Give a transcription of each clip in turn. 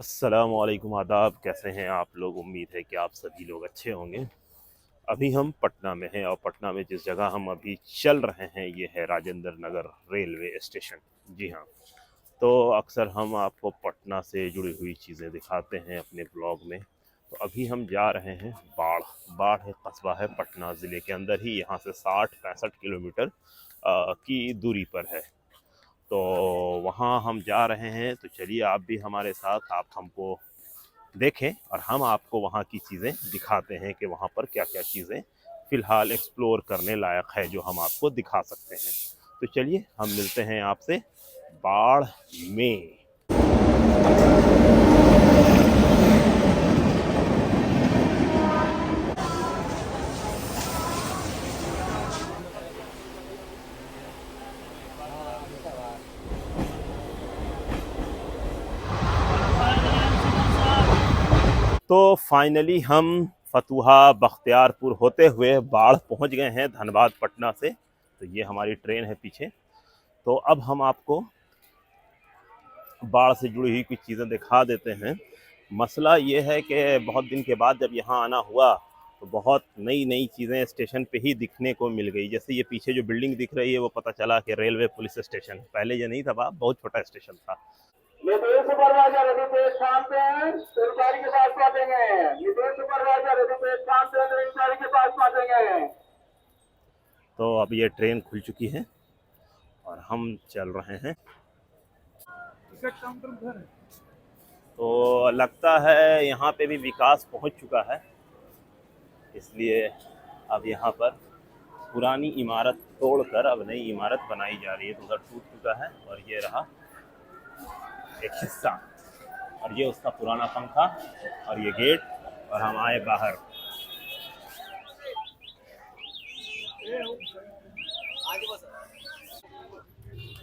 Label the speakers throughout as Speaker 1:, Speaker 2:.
Speaker 1: अस्सलामुअलैकुम, आदाब। कैसे हैं आप लोग? उम्मीद है कि आप सभी लोग अच्छे होंगे। अभी हम पटना में हैं और पटना में जिस जगह हम अभी चल रहे हैं ये है राजेंद्र नगर रेलवे स्टेशन। जी हाँ, तो अक्सर हम आपको पटना से जुड़ी हुई चीज़ें दिखाते हैं अपने ब्लॉग में। तो अभी हम जा रहे हैं बाढ़। बाढ़ एक कस्बा है पटना ज़िले के अंदर ही, यहाँ से 60-65 किलोमीटर की दूरी पर है। तो वहाँ हम जा रहे हैं, तो चलिए आप भी हमारे साथ, आप हमको देखें और हम आपको वहाँ की चीज़ें दिखाते हैं कि वहाँ पर क्या क्या चीज़ें फ़िलहाल एक्सप्लोर करने लायक है जो हम आपको दिखा सकते हैं। तो चलिए हम मिलते हैं आपसे बाढ़ में। तो फाइनली हम फतुहा बख्तियारपुर होते हुए बाढ़ पहुंच गए हैं धनबाद पटना से। तो ये हमारी ट्रेन है पीछे। तो अब हम आपको बाढ़ से जुड़ी हुई कुछ चीज़ें दिखा देते हैं। मसला ये है कि बहुत दिन के बाद जब यहाँ आना हुआ तो बहुत नई नई चीज़ें स्टेशन पे ही दिखने को मिल गई। जैसे ये पीछे जो बिल्डिंग दिख रही है वो पता चला कि रेलवे पुलिस स्टेशन, पहले ये नहीं था, बहुत छोटा स्टेशन था।
Speaker 2: निदेश सुपरवाइजर रितेश शांत हैं, अधिकारी के पास पहुंचेंगे। निदेश सुपरवाइजर रितेश शांत हैं, अधिकारी के पास पहुंचेंगे।
Speaker 1: तो अब ये ट्रेन खुल चुकी है और हम चल रहे हैं। तो लगता है यहाँ पे भी विकास पहुँच चुका है, इसलिए अब यहाँ पर पुरानी इमारत तोड़कर अब नई इमारत बनाई जा रही है। तो उधर टूट चुका है और ये रहा एक हिस्सा, और ये उसका पुराना पंखा और ये गेट, और हम आए बाहर।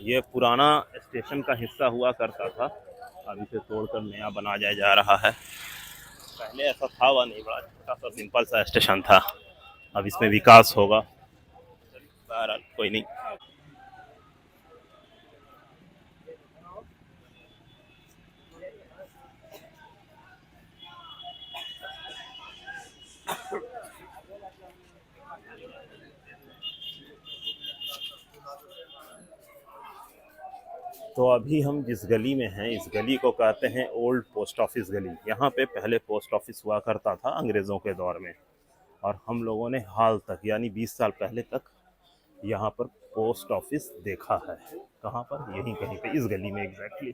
Speaker 1: ये पुराना स्टेशन का हिस्सा हुआ करता था, अब इसे तोड़कर नया बनाया जा रहा है। पहले ऐसा था वह नहीं, बड़ा छोटा सा सिंपल सा स्टेशन था। अब इसमें विकास होगा, बहरहाल कोई नहीं। तो अभी हम जिस गली में हैं इस गली को कहते हैं ओल्ड पोस्ट ऑफिस गली। यहाँ पे पहले पोस्ट ऑफिस हुआ करता था अंग्रेज़ों के दौर में, और हम लोगों ने हाल तक यानी 20 साल पहले तक यहाँ पर पोस्ट ऑफिस देखा है। कहाँ पर? यहीं कहीं पे, इस गली में एग्जैक्टली।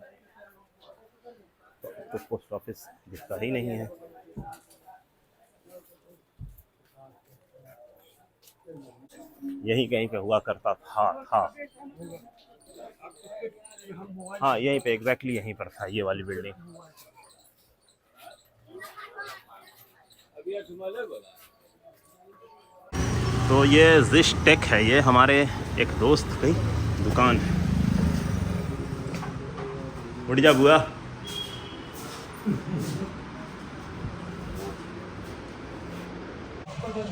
Speaker 1: तो पोस्ट ऑफिस दिखता ही नहीं है। यहीं कहीं पे हुआ करता था। हाँ, यहीं पे एग्जैक्टली यहीं पर था, ये वाली बिल्डिंग। तो ये जिश टेक है, ये हमारे एक दोस्त की दुकान है। उठ जा बुआ।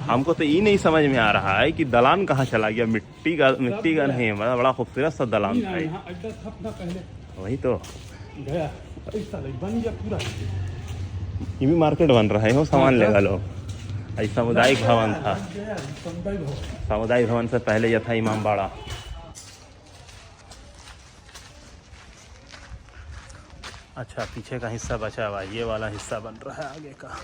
Speaker 1: हमको तो ये नहीं समझ में आ रहा है कि दलान कहाँ चला गया। मिट्टी का नहीं है, बड़ा खूबसूरत सा दलान था। वही तो ये भी मार्केट बन रहा है, हो सामान लेगा लोग। सामुदायिक भवन था, सामुदायिक भवन से पहले यह था इमामबाड़ा। अच्छा, पीछे का हिस्सा बचा हुआ, ये वाला हिस्सा बन रहा है आगे का।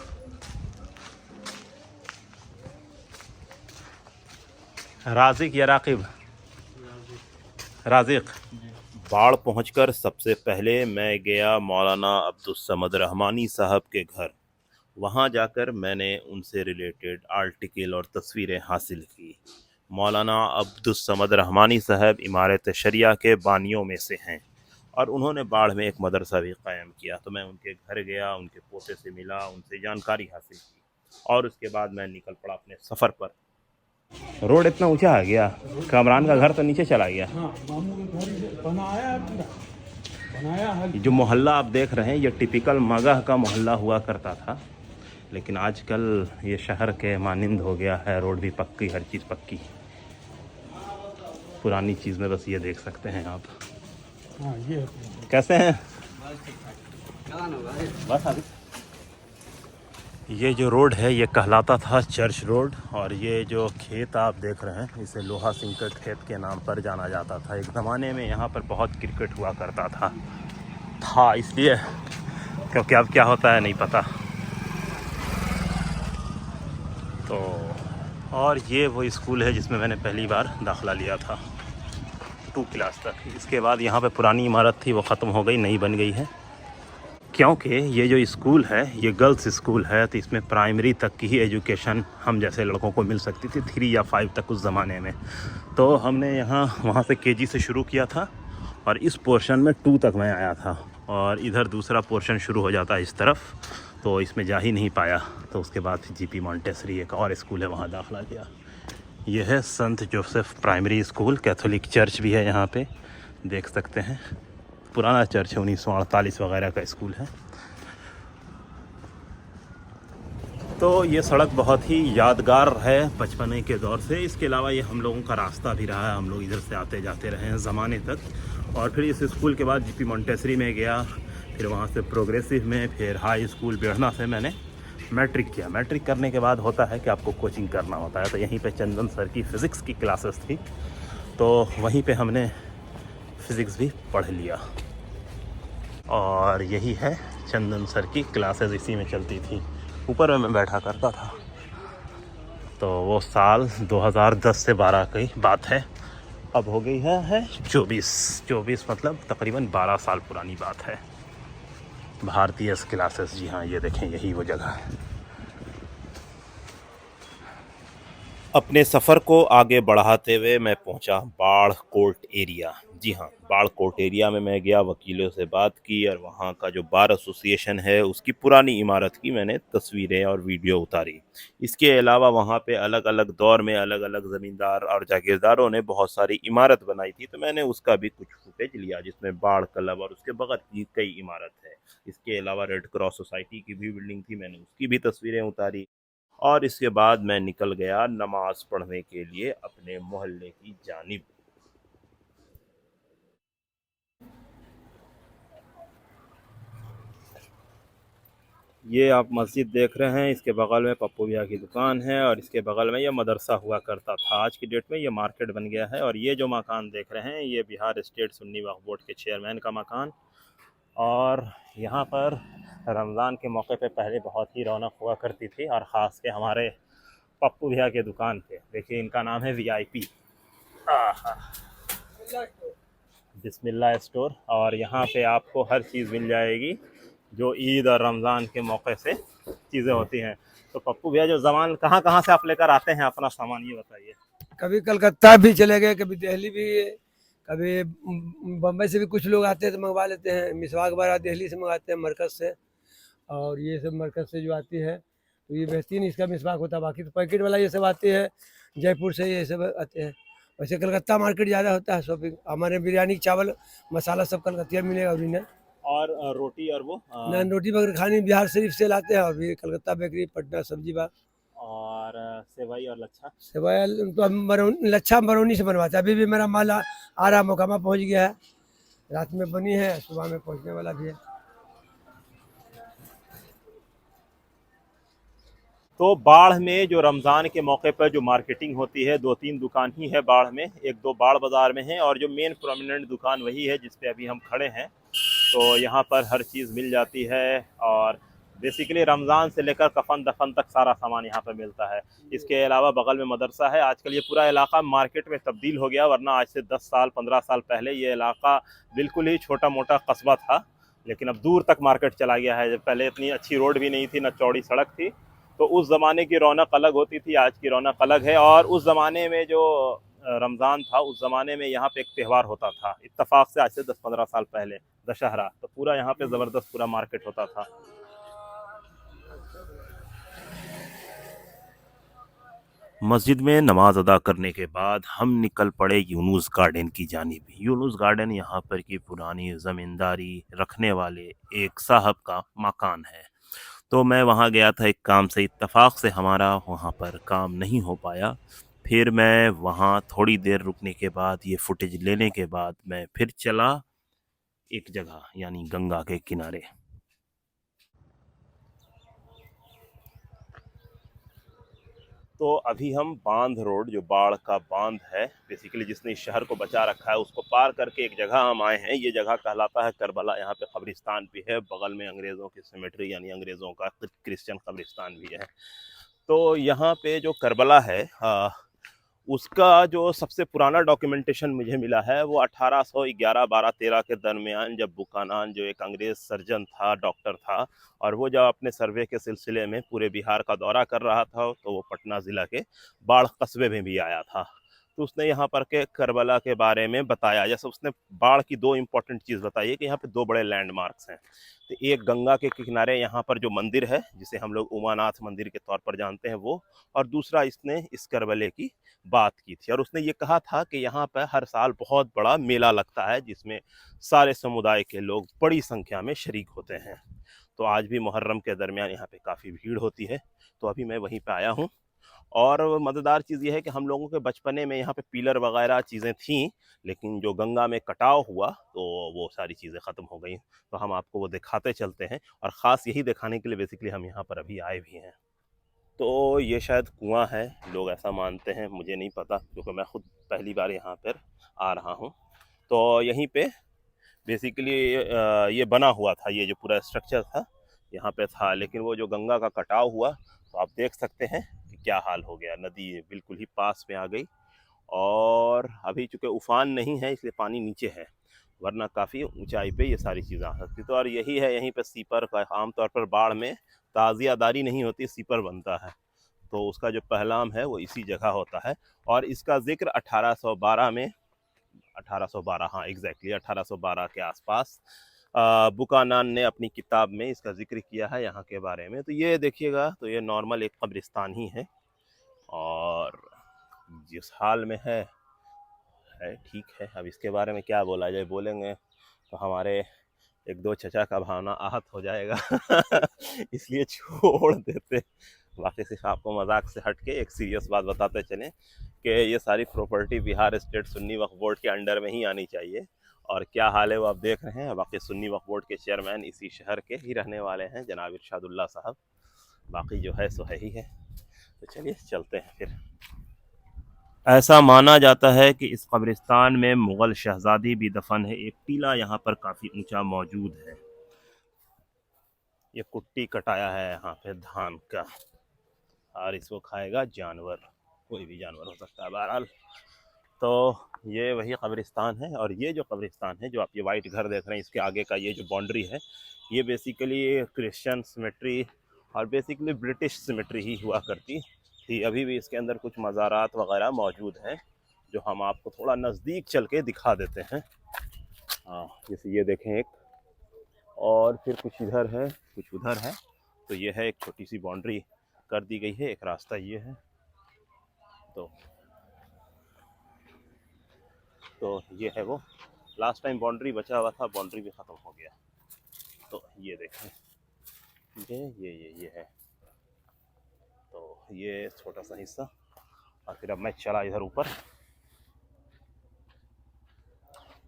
Speaker 1: राजिक या राकिब? राजिक। बाढ़ पहुंचकर सबसे पहले मैं गया मौलाना अब्दुल समद रहमानी साहब के घर। वहां जाकर मैंने उनसे रिलेटेड आर्टिकल और तस्वीरें हासिल की। मौलाना अब्दुल समद रहमानी साहब इमारत शरिया के बानियों में से हैं और उन्होंने बाढ़ में एक मदरसा भी कायम किया। तो मैं उनके घर गया, उनके पोते से मिला, उनसे जानकारी हासिल की और उसके बाद मैं निकल पड़ा अपने सफ़र पर। रोड इतना ऊंचा आ गया, कामरान का घर तो नीचे चला गया। जो मोहल्ला आप देख रहे हैं ये टिपिकल मगह का मोहल्ला हुआ करता था, लेकिन आजकल ये शहर के मानिंद हो गया है। रोड भी पक्की, हर चीज़ पक्की। पुरानी चीज़ में बस ये देख सकते हैं आप।
Speaker 3: हाँ, ये
Speaker 1: कैसे हैं? बस अभी ये जो रोड है ये कहलाता था चर्च रोड, और ये जो खेत आप देख रहे हैं इसे लोहा सिंकर खेत के नाम पर जाना जाता था। एक ज़माने में यहाँ पर बहुत क्रिकेट हुआ करता था इसलिए, क्योंकि अब क्या होता है नहीं पता। तो और ये वो स्कूल है जिसमें मैंने पहली बार दाखिला लिया था 2 क्लास तक। इसके बाद यहाँ पे पुरानी इमारत थी वो ख़त्म हो गई, नई बन गई है। क्योंकि ये जो स्कूल है ये गर्ल्स स्कूल है, तो इसमें प्राइमरी तक की ही एजुकेशन हम जैसे लड़कों को मिल सकती थी, 3 या 5 तक उस ज़माने में। तो हमने वहाँ से केजी से शुरू किया था, और इस पोर्शन में 2 तक मैं आया था, और इधर दूसरा पोर्शन शुरू हो जाता है इस तरफ, तो इसमें जा ही नहीं पाया। तो उसके बाद फिर जीपी मॉन्टेसरी एक और स्कूल है, वहाँ दाखिला किया। यह है संत Joseph primary school, Catholic church भी है यहाँ पे, देख सकते हैं। पुराना चर्च है, 1948 वगैरह का स्कूल है। तो ये सड़क बहुत ही यादगार है बचपने के दौर से। इसके अलावा ये हम लोगों का रास्ता भी रहा है, हम लोग इधर से आते जाते रहे हैं ज़माने तक। और फिर इस स्कूल के बाद जीपी मॉन्टेसरी में गया, फिर वहाँ से प्रोग्रेसिव में, फिर हाई स्कूल बेढ़ना से मैंने मैट्रिक किया। मैट्रिक करने के बाद होता है कि आपको कोचिंग करना होता है, तो यहीं पे चंदन सर की फ़िज़िक्स की क्लासेस थी, तो वहीं पे हमने फ़िज़िक्स भी पढ़ लिया। और यही है चंदन सर की क्लासेस, इसी में चलती थी, ऊपर में मैं बैठा करता था। तो वो साल 2010 से 12 की बात है, अब हो गई है 24 मतलब तकरीबन 12 साल पुरानी बात है। भारतीय क्लासेस, जी हाँ, ये देखें यही वो जगह है। अपने सफ़र को आगे बढ़ाते हुए मैं पहुंचा बाढ़ कोर्ट एरिया। जी हाँ, बाढ़ कोर्ट एरिया में मैं गया, वकीलों से बात की, और वहाँ का जो बार एसोसिएशन है उसकी पुरानी इमारत की मैंने तस्वीरें और वीडियो उतारी। इसके अलावा वहाँ पे अलग अलग दौर में अलग अलग ज़मींदार और जागीरदारों ने बहुत सारी इमारत बनाई थी, तो मैंने उसका भी कुछ फुटेज लिया, जिसमें बाढ़ क्लब और उसके बगल की कई इमारत है। इसके अलावा रेड क्रॉस सोसाइटी की भी बिल्डिंग थी, मैंने उसकी भी तस्वीरें उतारी। और इसके बाद मैं निकल गया नमाज पढ़ने के लिए अपने मोहल्ले की जानिब। ये आप मस्जिद देख रहे हैं, इसके बगल में पप्पू भैया की दुकान है, और इसके बगल में ये मदरसा हुआ करता था। आज की डेट में ये मार्केट बन गया है। और ये जो मकान देख रहे हैं ये बिहार स्टेट सुन्नी वक्फ बोर्ड के चेयरमैन का मकान। और यहाँ पर रमज़ान के मौके पे पहले बहुत ही रौनक हुआ करती थी, और ख़ास के हमारे पप्पू भैया के दुकान पे। देखिए इनका नाम है VIP बिस्मिल्लाह स्टोर, और यहाँ पे आपको हर चीज़ मिल जाएगी जो ईद और रमज़ान के मौके से चीज़ें होती हैं। तो पप्पू भैया, जो सामान कहाँ कहाँ से आप लेकर आते हैं अपना सामान, ये बताइए।
Speaker 3: कभी कलकत्ता भी चले गए, कभी दिल्ली भी, कभी बम्बई से भी कुछ लोग आते हैं तो मंगवा लेते हैं। मिसवाक बारा दिल्ली से मंगाते हैं, मरकज़ से। और ये सब मरकज़ से जो आती है तो ये बेहतरीन इसका मिसवाक होता है। बाकी तो पैकेट वाला ये सब आते हैं जयपुर से, ये सब आते हैं। वैसे कलकत्ता मार्केट ज़्यादा होता है शॉपिंग। हमारे बिरयानी चावल मसाला सब कलकत्ता मिलेगा ओरिजिनल।
Speaker 1: और रोटी और वो
Speaker 3: नान रोटी वगैरह खानी बिहार शरीफ से लाते हैं, और भी कलकत्ता बेकरी, पटना सब्जी बाग।
Speaker 1: और सेवई और लच्छा।
Speaker 3: सेवई तो लच्छा बरौनी से बनवाता है। अभी भी मेरा माल आ रहा, मोकामा पहुंच गया है, रात में बनी है, सुबह में पहुंचने वाला भी है।
Speaker 1: तो बाढ़ में जो रमज़ान के मौके पर जो मार्केटिंग होती है, 2-3 दुकान ही है बाढ़ में, 1-2 बाढ़ बाज़ार में है, और जो मेन प्रोमिनेंट दुकान वही है जिस पे अभी हम खड़े हैं। तो यहाँ पर हर चीज़ मिल जाती है, और बेसिकली रमज़ान से लेकर कफन दफन तक सारा सामान यहाँ पर मिलता है। इसके अलावा बगल में मदरसा है। आजकल ये पूरा इलाका मार्केट में तब्दील हो गया, वरना आज से 10 साल 15 साल पहले ये इलाका बिल्कुल ही छोटा मोटा कस्बा था, लेकिन अब दूर तक मार्केट चला गया है। जब पहले इतनी अच्छी रोड भी नहीं थी, न चौड़ी सड़क थी, तो उस ज़माने की रौनक अलग होती थी, आज की रौनक अलग है। और उस ज़माने में जो रमज़ान था, उस ज़माने में यहाँ पे एक त्यौहार होता था इत्तेफाक से, आज से 10-15 साल पहले, दशहरा। तो पूरा यहाँ पे ज़बरदस्त पूरा मार्केट होता था। मस्जिद में नमाज अदा करने के बाद हम निकल पड़े यूनुस गार्डन की जानिब। यूनुस गार्डन यहाँ पर की पुरानी ज़मींदारी रखने वाले एक साहब का मकान है। तो मैं वहाँ गया था एक काम से, इत्तेफाक से हमारा वहाँ पर काम नहीं हो पाया। फिर मैं वहाँ थोड़ी देर रुकने के बाद, ये फुटेज लेने के बाद, मैं फिर चला एक जगह, यानी गंगा के किनारे। तो अभी हम बांध रोड, जो बाढ़ का बांध है बेसिकली जिसने इस शहर को बचा रखा है, उसको पार करके एक जगह हम आए हैं। ये जगह कहलाता है करबला। यहाँ पे कब्रिस्तान भी है, बगल में अंग्रेज़ों की सिमेट्री यानी अंग्रेज़ों का क्रिश्चियन कब्रिस्तान भी है। तो यहाँ पे जो करबला है उसका जो सबसे पुराना डॉक्यूमेंटेशन मुझे मिला है वो 1811-12-13 के दरमियान, जब बुकानान जो एक अंग्रेज़ सर्जन था, डॉक्टर था, और वो जब अपने सर्वे के सिलसिले में पूरे बिहार का दौरा कर रहा था तो वो पटना ज़िला के बाढ़ कस्बे में भी आया था। तो उसने यहाँ पर के करबला के बारे में बताया। जैसे उसने बाढ़ की दो इम्पॉर्टेंट चीज़ बताई है कि यहाँ पे दो बड़े लैंडमार्क्स हैं। तो एक गंगा के किनारे यहाँ पर जो मंदिर है जिसे हम लोग उमानाथ मंदिर के तौर पर जानते हैं वो, और दूसरा इसने इस करबले की बात की थी। और उसने ये कहा था कि यहाँ पर हर साल बहुत बड़ा मेला लगता है जिसमें सारे समुदाय के लोग बड़ी संख्या में शरीक होते हैं। तो आज भी मुहर्रम के दरमियान यहाँ पे काफ़ी भीड़ होती है। तो अभी मैं वहीं पे आया हूँ। और मज़ेदार चीज़ ये है कि हम लोगों के बचपने में यहाँ पे पिलर वगैरह चीज़ें थीं, लेकिन जो गंगा में कटाव हुआ तो वो सारी चीज़ें ख़त्म हो गई। तो हम आपको वो दिखाते चलते हैं, और ख़ास यही दिखाने के लिए बेसिकली हम यहाँ पर अभी आए भी हैं। तो ये शायद कुआं है, लोग ऐसा मानते हैं, मुझे नहीं पता क्योंकि मैं खुद पहली बार यहाँ पर आ रहा हूँ। तो यहीं पे बेसिकली ये बना हुआ था, ये जो पूरा स्ट्रक्चर था यहाँ पे था, लेकिन वो जो गंगा का कटाव हुआ तो आप देख सकते हैं कि क्या हाल हो गया। नदी बिल्कुल ही पास में आ गई, और अभी चूँकि उफान नहीं है इसलिए पानी नीचे है, वरना काफ़ी ऊंचाई पे ये सारी चीज़ें आ सकती। तो और यही है, यहीं पे सीपर का आमतौर पर बाढ़ में ताज़ियादारी नहीं होती, सीपर बनता है। तो उसका जो पहलाम है वो इसी जगह होता है। और इसका जिक्र 1812 में, 1812, हाँ एग्जैक्टली 1812 के आसपास बुकानान ने अपनी किताब में इसका जिक्र किया है यहाँ के बारे में। तो ये देखिएगा, तो ये नॉर्मल एक कब्रिस्तान ही है, और जिस हाल में है ठीक है। अब इसके बारे में क्या बोला जाए, बोलेंगे तो हमारे एक दो चचा का भावना आहत हो जाएगा इसलिए छोड़ देते। बाकी सिर्फ आपको मजाक से हट के एक सीरियस बात बताते चलें कि ये सारी प्रॉपर्टी बिहार स्टेट सुन्नी वक्फ बोर्ड के अंडर में ही आनी चाहिए। और क्या हाल है वो आप देख रहे हैं। बाकी सुन्नी वक्फ बोर्ड के चेयरमैन इसी शहर के ही रहने वाले हैं, जनाब इरशादुल्लाह साहब। बाकी जो है सो है ही है। तो चलिए चलते हैं फिर। ऐसा माना जाता है कि इस कब्रिस्तान में मुग़ल शहज़ादी भी दफन है। एक टीला यहाँ पर काफ़ी ऊंचा मौजूद है। ये कुट्टी कटाया है यहाँ पे धान का, और इसको खाएगा जानवर, कोई भी जानवर हो सकता है। बहरहाल तो ये वही कब्रिस्तान है। और ये जो कब्रिस्तान है, जो आप ये वाइट घर देख रहे हैं, इसके आगे का ये जो बाउंड्री है, ये बेसिकली क्रिश्चियन सिमेट्री और बेसिकली ब्रिटिश सिमेट्री ही हुआ करती थी। अभी भी इसके अंदर कुछ मज़ारात वगैरह मौजूद हैं जो हम आपको थोड़ा नज़दीक चल के दिखा देते हैं। हाँ, जैसे ये देखें एक, और फिर कुछ इधर है कुछ उधर है। तो ये है, एक छोटी सी बाउंड्री कर दी गई है, एक रास्ता ये है। तो ये है वो, लास्ट टाइम बाउंड्री बचा हुआ था, बाउंड्री भी ख़त्म हो गया। तो ये देखें, ये है। तो ये छोटा सा हिस्सा, और फिर अब मैं चला इधर ऊपर,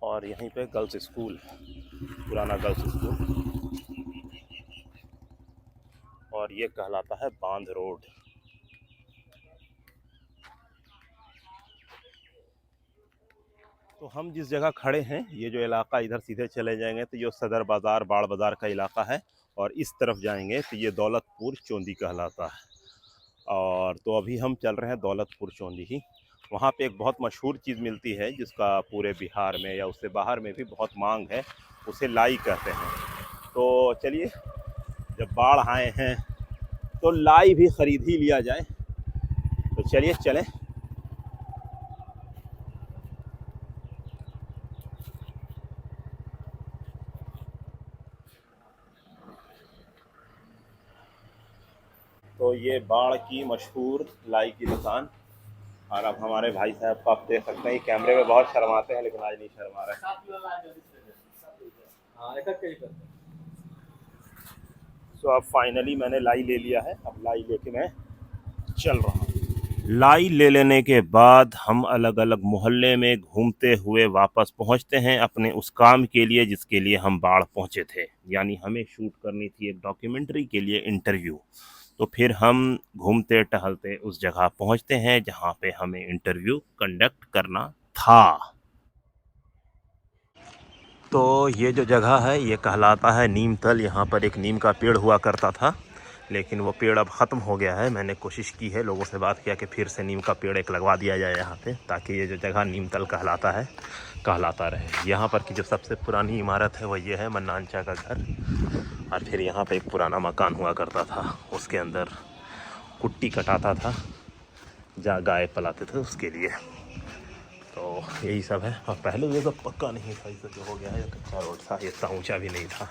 Speaker 1: और यहीं पे गर्ल्स स्कूल, पुराना गर्ल्स स्कूल, और ये कहलाता है बांध रोड। तो हम जिस जगह खड़े हैं, ये जो इलाका, इधर सीधे चले जाएंगे तो ये सदर बाज़ार, बाड़ बाज़ार का इलाका है, और इस तरफ जाएंगे तो ये दौलतपुर चौंदी कहलाता है। और तो अभी हम चल रहे हैं दौलतपुर चौंदी ही। वहाँ पे एक बहुत मशहूर चीज़ मिलती है जिसका पूरे बिहार में या उससे बाहर में भी बहुत मांग है, उसे लाई कहते हैं। तो चलिए, जब बाढ़ आए हैं तो लाई भी ख़रीद ही लिया जाए। तो चलिए चलें। तो ये बाढ़ की मशहूर लाई की दुकान, और अब हमारे भाई साहब को आप देख सकते हैं, कैमरे में बहुत शर्माते हैं लेकिन आज नहीं शर्मा रहे। तो अब फाइनली मैंने लाई ले लिया है, अब लाई लेके मैं चल रहा हूँ। लाई ले लेने के बाद हम अलग अलग मोहल्ले में घूमते हुए वापस पहुँचते हैं अपने उस काम के लिए जिसके लिए हम बाढ़ पहुँचे थे। यानी हमें शूट करनी थी एक डॉक्यूमेंट्री के लिए इंटरव्यू। तो फिर हम घूमते टहलते उस जगह पहुंचते हैं जहां पे हमें इंटरव्यू कंडक्ट करना था। तो ये जो जगह है ये कहलाता है नीमतल। यहाँ पर एक नीम का पेड़ हुआ करता था, लेकिन वो पेड़ अब ख़त्म हो गया है। मैंने कोशिश की है, लोगों से बात किया कि फिर से नीम का पेड़ एक लगवा दिया जाए यहाँ पे, ताकि ये जो जगह नीमतल कहलाता है कहलाता रहे। यहाँ पर की जो सबसे पुरानी इमारत है वो ये है मन्नानचा का घर। और फिर यहाँ पे एक पुराना मकान हुआ करता था, उसके अंदर कुट्टी कटाता था जहाँ गाय पलाते थे उसके लिए। तो यही सब है। और पहले ये सब पक्का नहीं था, इसे जो हो गया है कच्चा रोड था, ये इतना ऊंचा भी नहीं था।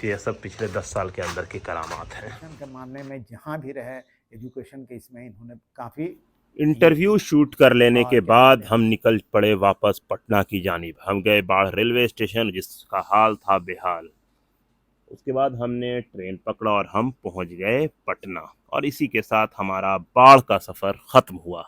Speaker 1: ये सब पिछले 10 साल के अंदर की करामात हैं।
Speaker 4: के मामले में जहाँ भी रहे एजुकेशन के इसमें इन्होंने काफ़ी
Speaker 1: इंटरव्यू शूट कर लेने के बाद हम निकल पड़े वापस पटना की जानिब। हम गए बाढ़ रेलवे स्टेशन, जिसका हाल था बेहाल। उसके बाद हमने ट्रेन पकड़ा और हम पहुंच गए पटना, और इसी के साथ हमारा बाढ़ का सफ़र ख़त्म हुआ।